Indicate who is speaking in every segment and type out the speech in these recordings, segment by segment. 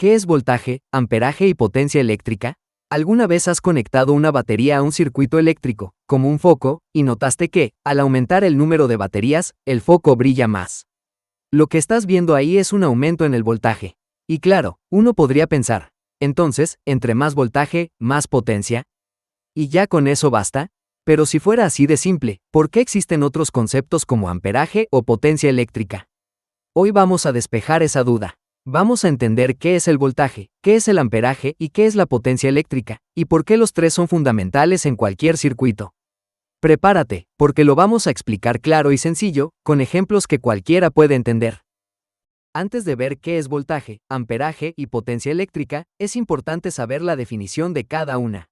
Speaker 1: ¿Qué es voltaje, amperaje y potencia eléctrica? ¿Alguna vez has conectado una batería a un circuito eléctrico, como un foco, y notaste que, al aumentar el número de baterías, el foco brilla más? Lo que estás viendo ahí es un aumento en el voltaje. Y claro, uno podría pensar, entonces, entre más voltaje, más potencia. ¿Y ya con eso basta? Pero si fuera así de simple, ¿por qué existen otros conceptos como amperaje o potencia eléctrica? Hoy vamos a despejar esa duda. Vamos a entender qué es el voltaje, qué es el amperaje y qué es la potencia eléctrica, y por qué los tres son fundamentales en cualquier circuito. Prepárate, porque lo vamos a explicar claro y sencillo, con ejemplos que cualquiera puede entender. Antes de ver qué es voltaje, amperaje y potencia eléctrica, es importante saber la definición de cada una.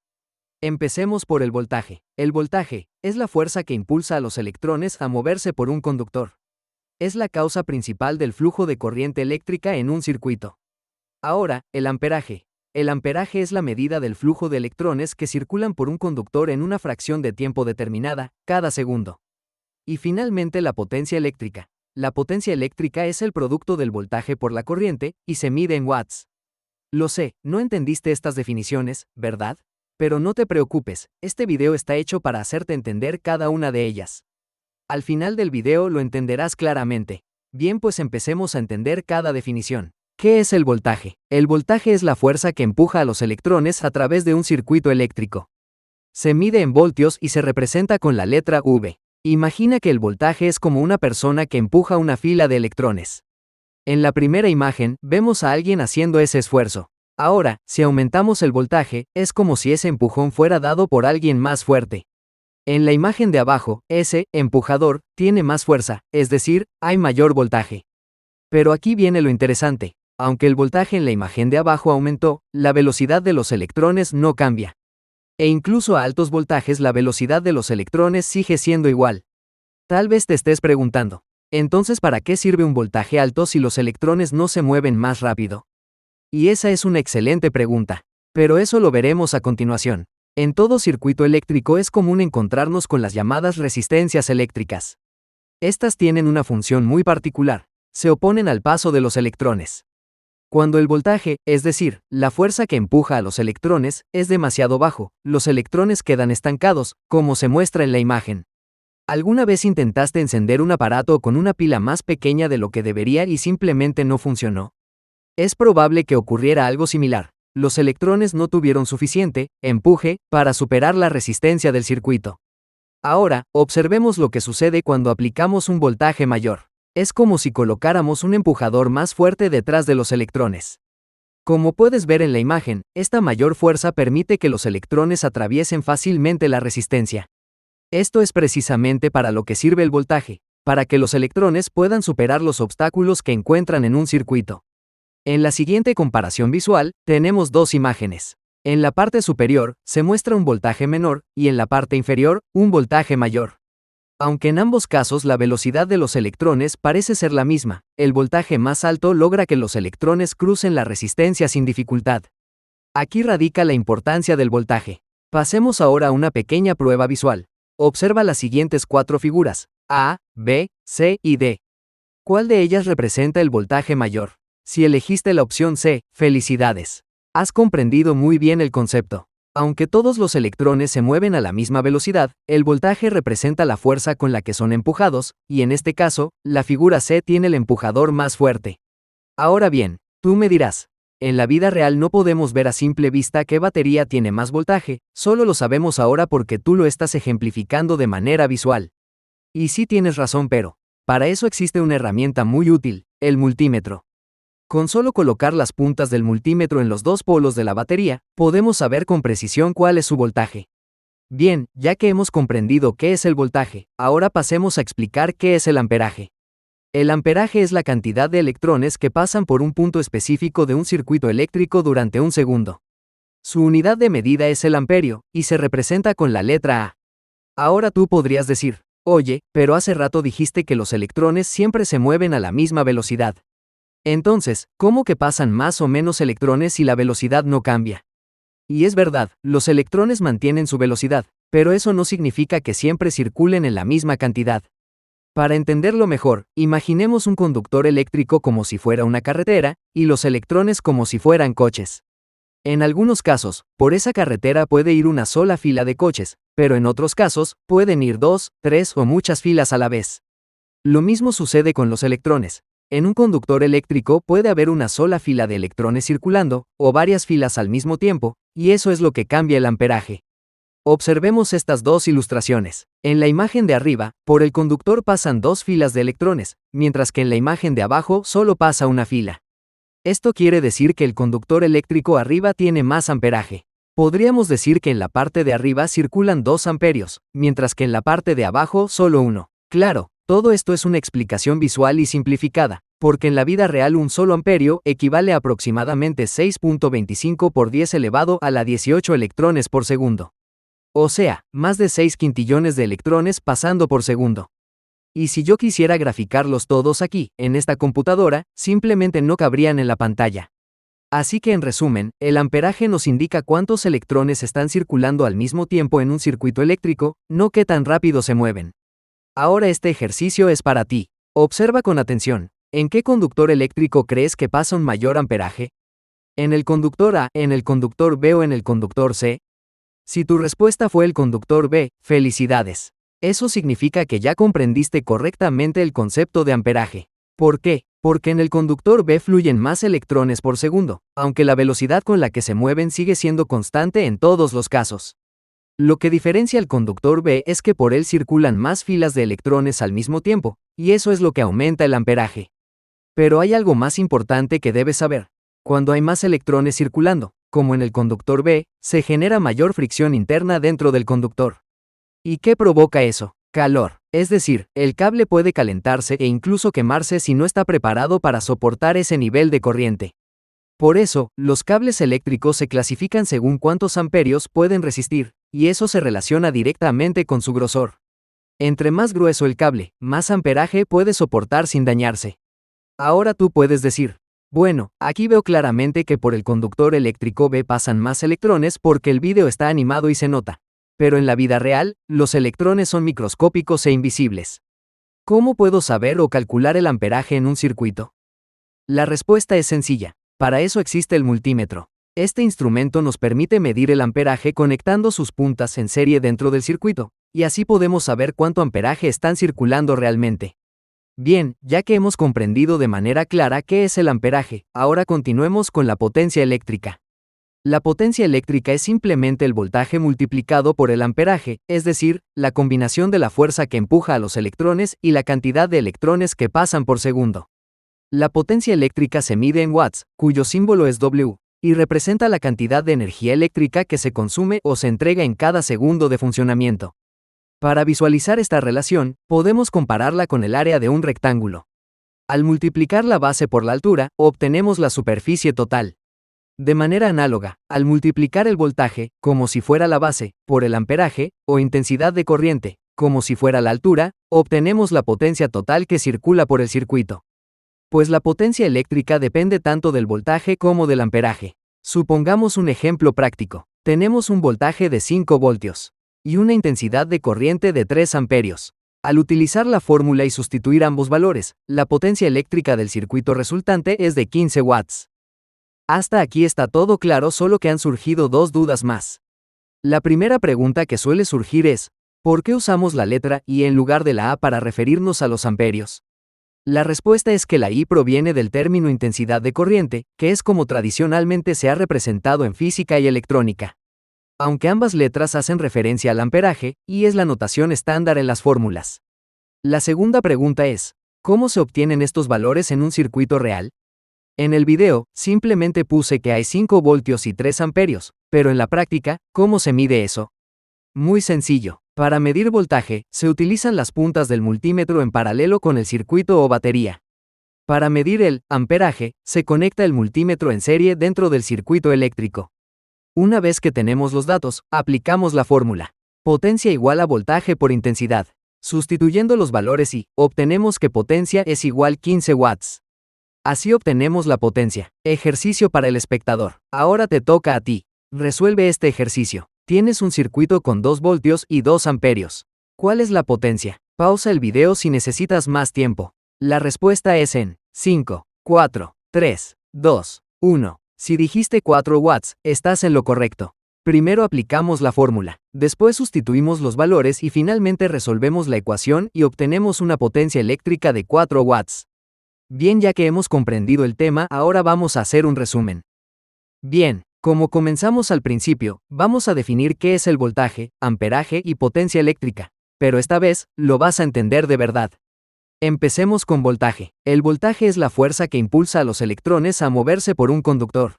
Speaker 1: Empecemos por el voltaje. El voltaje es la fuerza que impulsa a los electrones a moverse por un conductor. Es la causa principal del flujo de corriente eléctrica en un circuito. Ahora, el amperaje. El amperaje es la medida del flujo de electrones que circulan por un conductor en una fracción de tiempo determinada, cada segundo. Y finalmente la potencia eléctrica. La potencia eléctrica es el producto del voltaje por la corriente, y se mide en watts. Lo sé, no entendiste estas definiciones, ¿verdad? Pero no te preocupes, este video está hecho para hacerte entender cada una de ellas. Al final del video lo entenderás claramente. Bien, pues empecemos a entender cada definición. ¿Qué es el voltaje? El voltaje es la fuerza que empuja a los electrones a través de un circuito eléctrico. Se mide en voltios y se representa con la letra V. Imagina que el voltaje es como una persona que empuja una fila de electrones. En la primera imagen, vemos a alguien haciendo ese esfuerzo. Ahora, si aumentamos el voltaje, es como si ese empujón fuera dado por alguien más fuerte. En la imagen de abajo, ese empujador tiene más fuerza, es decir, hay mayor voltaje. Pero aquí viene lo interesante. Aunque el voltaje en la imagen de abajo aumentó, la velocidad de los electrones no cambia. E incluso a altos voltajes la velocidad de los electrones sigue siendo igual. Tal vez te estés preguntando, entonces ¿para qué sirve un voltaje alto si los electrones no se mueven más rápido? Y esa es una excelente pregunta. Pero eso lo veremos a continuación. En todo circuito eléctrico es común encontrarnos con las llamadas resistencias eléctricas. Estas tienen una función muy particular. Se oponen al paso de los electrones. Cuando el voltaje, es decir, la fuerza que empuja a los electrones, es demasiado bajo, los electrones quedan estancados, como se muestra en la imagen. ¿Alguna vez intentaste encender un aparato con una pila más pequeña de lo que debería y simplemente no funcionó? Es probable que ocurriera algo similar. Los electrones no tuvieron suficiente empuje para superar la resistencia del circuito. Ahora, observemos lo que sucede cuando aplicamos un voltaje mayor. Es como si colocáramos un empujador más fuerte detrás de los electrones. Como puedes ver en la imagen, esta mayor fuerza permite que los electrones atraviesen fácilmente la resistencia. Esto es precisamente para lo que sirve el voltaje, para que los electrones puedan superar los obstáculos que encuentran en un circuito. En la siguiente comparación visual, tenemos dos imágenes. En la parte superior, se muestra un voltaje menor, y en la parte inferior, un voltaje mayor. Aunque en ambos casos la velocidad de los electrones parece ser la misma, el voltaje más alto logra que los electrones crucen la resistencia sin dificultad. Aquí radica la importancia del voltaje. Pasemos ahora a una pequeña prueba visual. Observa las siguientes 4 figuras, A, B, C y D. ¿Cuál de ellas representa el voltaje mayor? Si elegiste la opción C, felicidades. Has comprendido muy bien el concepto. Aunque todos los electrones se mueven a la misma velocidad, el voltaje representa la fuerza con la que son empujados, y en este caso, la figura C tiene el empujador más fuerte. Ahora bien, tú me dirás, en la vida real no podemos ver a simple vista qué batería tiene más voltaje, solo lo sabemos ahora porque tú lo estás ejemplificando de manera visual. Y sí tienes razón, pero para eso existe una herramienta muy útil, el multímetro. Con solo colocar las puntas del multímetro en los dos polos de la batería, podemos saber con precisión cuál es su voltaje. Bien, ya que hemos comprendido qué es el voltaje, ahora pasemos a explicar qué es el amperaje. El amperaje es la cantidad de electrones que pasan por un punto específico de un circuito eléctrico durante un segundo. Su unidad de medida es el amperio, y se representa con la letra A. Ahora tú podrías decir, oye, pero hace rato dijiste que los electrones siempre se mueven a la misma velocidad. Entonces, ¿cómo que pasan más o menos electrones si la velocidad no cambia? Y es verdad, los electrones mantienen su velocidad, pero eso no significa que siempre circulen en la misma cantidad. Para entenderlo mejor, imaginemos un conductor eléctrico como si fuera una carretera, y los electrones como si fueran coches. En algunos casos, por esa carretera puede ir una sola fila de coches, pero en otros casos, pueden ir 2, 3 o muchas filas a la vez. Lo mismo sucede con los electrones. En un conductor eléctrico puede haber una sola fila de electrones circulando, o varias filas al mismo tiempo, y eso es lo que cambia el amperaje. Observemos estas dos ilustraciones. En la imagen de arriba, por el conductor pasan dos filas de electrones, mientras que en la imagen de abajo solo pasa una fila. Esto quiere decir que el conductor eléctrico arriba tiene más amperaje. Podríamos decir que en la parte de arriba circulan 2 amperios, mientras que en la parte de abajo solo 1. Claro, todo esto es una explicación visual y simplificada, porque en la vida real un solo amperio equivale a aproximadamente 6.25 por 10 elevado a la 18 electrones por segundo. O sea, más de 6 quintillones de electrones pasando por segundo. Y si yo quisiera graficarlos todos aquí, en esta computadora, simplemente no cabrían en la pantalla. Así que en resumen, el amperaje nos indica cuántos electrones están circulando al mismo tiempo en un circuito eléctrico, no qué tan rápido se mueven. Ahora este ejercicio es para ti. Observa con atención. ¿En qué conductor eléctrico crees que pasa un mayor amperaje? ¿En el conductor A, en el conductor B o en el conductor C? Si tu respuesta fue el conductor B, felicidades. Eso significa que ya comprendiste correctamente el concepto de amperaje. ¿Por qué? Porque en el conductor B fluyen más electrones por segundo, aunque la velocidad con la que se mueven sigue siendo constante en todos los casos. Lo que diferencia al conductor B es que por él circulan más filas de electrones al mismo tiempo, y eso es lo que aumenta el amperaje. Pero hay algo más importante que debes saber. Cuando hay más electrones circulando, como en el conductor B, se genera mayor fricción interna dentro del conductor. ¿Y qué provoca eso? Calor. Es decir, el cable puede calentarse e incluso quemarse si no está preparado para soportar ese nivel de corriente. Por eso, los cables eléctricos se clasifican según cuántos amperios pueden resistir, y eso se relaciona directamente con su grosor. Entre más grueso el cable, más amperaje puede soportar sin dañarse. Ahora tú puedes decir, bueno, aquí veo claramente que por el conductor eléctrico B pasan más electrones porque el vídeo está animado y se nota. Pero en la vida real, los electrones son microscópicos e invisibles. ¿Cómo puedo saber o calcular el amperaje en un circuito? La respuesta es sencilla. Para eso existe el multímetro. Este instrumento nos permite medir el amperaje conectando sus puntas en serie dentro del circuito, y así podemos saber cuánto amperaje están circulando realmente. Bien, ya que hemos comprendido de manera clara qué es el amperaje, ahora continuemos con la potencia eléctrica. La potencia eléctrica es simplemente el voltaje multiplicado por el amperaje, es decir, la combinación de la fuerza que empuja a los electrones y la cantidad de electrones que pasan por segundo. La potencia eléctrica se mide en watts, cuyo símbolo es W, y representa la cantidad de energía eléctrica que se consume o se entrega en cada segundo de funcionamiento. Para visualizar esta relación, podemos compararla con el área de un rectángulo. Al multiplicar la base por la altura, obtenemos la superficie total. De manera análoga, al multiplicar el voltaje, como si fuera la base, por el amperaje, o intensidad de corriente, como si fuera la altura, obtenemos la potencia total que circula por el circuito. Pues la potencia eléctrica depende tanto del voltaje como del amperaje. Supongamos un ejemplo práctico. Tenemos un voltaje de 5 voltios y una intensidad de corriente de 3 amperios. Al utilizar la fórmula y sustituir ambos valores, la potencia eléctrica del circuito resultante es de 15 watts. Hasta aquí está todo claro, solo que han surgido dos dudas más. La primera pregunta que suele surgir es, ¿por qué usamos la letra I en lugar de la A para referirnos a los amperios? La respuesta es que la I proviene del término intensidad de corriente, que es como tradicionalmente se ha representado en física y electrónica. Aunque ambas letras hacen referencia al amperaje, I es la notación estándar en las fórmulas. La segunda pregunta es, ¿cómo se obtienen estos valores en un circuito real? En el video, simplemente puse que hay 5 voltios y 3 amperios, pero en la práctica, ¿cómo se mide eso? Muy sencillo. Para medir voltaje, se utilizan las puntas del multímetro en paralelo con el circuito o batería. Para medir el amperaje, se conecta el multímetro en serie dentro del circuito eléctrico. Una vez que tenemos los datos, aplicamos la fórmula. Potencia igual a voltaje por intensidad. Sustituyendo los valores y, obtenemos que potencia es igual 15 watts. Así obtenemos la potencia. Ejercicio para el espectador. Ahora te toca a ti. Resuelve este ejercicio. Tienes un circuito con 2 voltios y 2 amperios. ¿Cuál es la potencia? Pausa el video si necesitas más tiempo. La respuesta es en 5, 4, 3, 2, 1. Si dijiste 4 watts, estás en lo correcto. Primero aplicamos la fórmula, después sustituimos los valores y finalmente resolvemos la ecuación y obtenemos una potencia eléctrica de 4 watts. Bien, ya que hemos comprendido el tema, ahora vamos a hacer un resumen. Bien, como comenzamos al principio, vamos a definir qué es el voltaje, amperaje y potencia eléctrica, pero esta vez, lo vas a entender de verdad. Empecemos con voltaje. El voltaje es la fuerza que impulsa a los electrones a moverse por un conductor.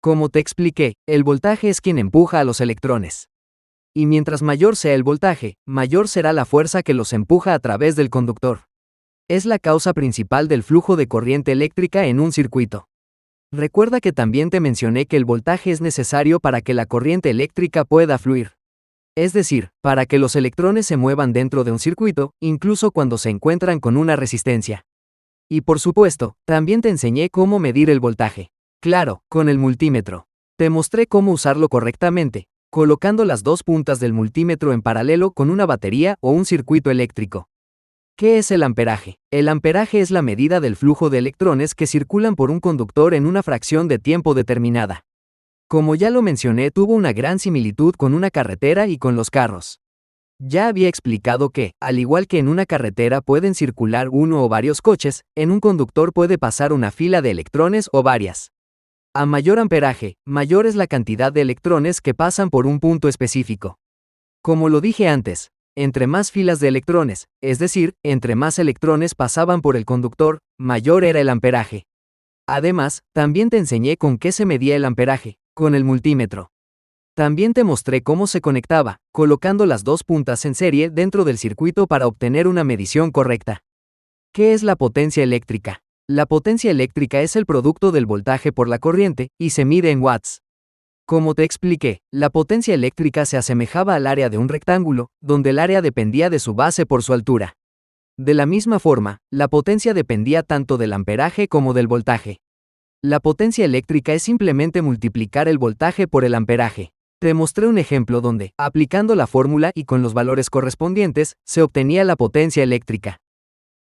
Speaker 1: Como te expliqué, el voltaje es quien empuja a los electrones. Y mientras mayor sea el voltaje, mayor será la fuerza que los empuja a través del conductor. Es la causa principal del flujo de corriente eléctrica en un circuito. Recuerda que también te mencioné que el voltaje es necesario para que la corriente eléctrica pueda fluir. Es decir, para que los electrones se muevan dentro de un circuito, incluso cuando se encuentran con una resistencia. Y por supuesto, también te enseñé cómo medir el voltaje. Claro, con el multímetro. Te mostré cómo usarlo correctamente, colocando las dos puntas del multímetro en paralelo con una batería o un circuito eléctrico. ¿Qué es el amperaje? El amperaje es la medida del flujo de electrones que circulan por un conductor en una fracción de tiempo determinada. Como ya lo mencioné, tuvo una gran similitud con una carretera y con los carros. Ya había explicado que, al igual que en una carretera pueden circular uno o varios coches, en un conductor puede pasar una fila de electrones o varias. A mayor amperaje, mayor es la cantidad de electrones que pasan por un punto específico. Como lo dije antes, entre más filas de electrones, es decir, entre más electrones pasaban por el conductor, mayor era el amperaje. Además, también te enseñé con qué se medía el amperaje, con el multímetro. También te mostré cómo se conectaba, colocando las dos puntas en serie dentro del circuito para obtener una medición correcta. ¿Qué es la potencia eléctrica? La potencia eléctrica es el producto del voltaje por la corriente, y se mide en watts. Como te expliqué, la potencia eléctrica se asemejaba al área de un rectángulo, donde el área dependía de su base por su altura. De la misma forma, la potencia dependía tanto del amperaje como del voltaje. La potencia eléctrica es simplemente multiplicar el voltaje por el amperaje. Te mostré un ejemplo donde, aplicando la fórmula y con los valores correspondientes, se obtenía la potencia eléctrica.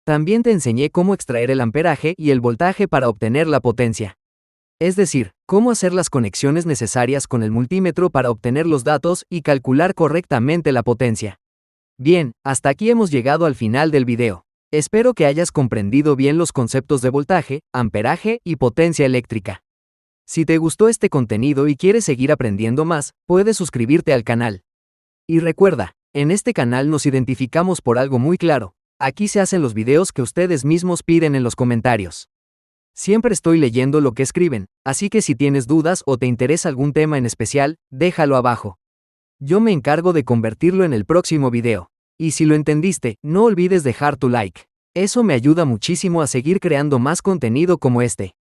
Speaker 1: También te enseñé cómo extraer el amperaje y el voltaje para obtener la potencia. Es decir, cómo hacer las conexiones necesarias con el multímetro para obtener los datos y calcular correctamente la potencia. Bien, hasta aquí hemos llegado al final del video. Espero que hayas comprendido bien los conceptos de voltaje, amperaje y potencia eléctrica. Si te gustó este contenido y quieres seguir aprendiendo más, puedes suscribirte al canal. Y recuerda, en este canal nos identificamos por algo muy claro. Aquí se hacen los videos que ustedes mismos piden en los comentarios. Siempre estoy leyendo lo que escriben, así que si tienes dudas o te interesa algún tema en especial, déjalo abajo. Yo me encargo de convertirlo en el próximo video. Y si lo entendiste, no olvides dejar tu like. Eso me ayuda muchísimo a seguir creando más contenido como este.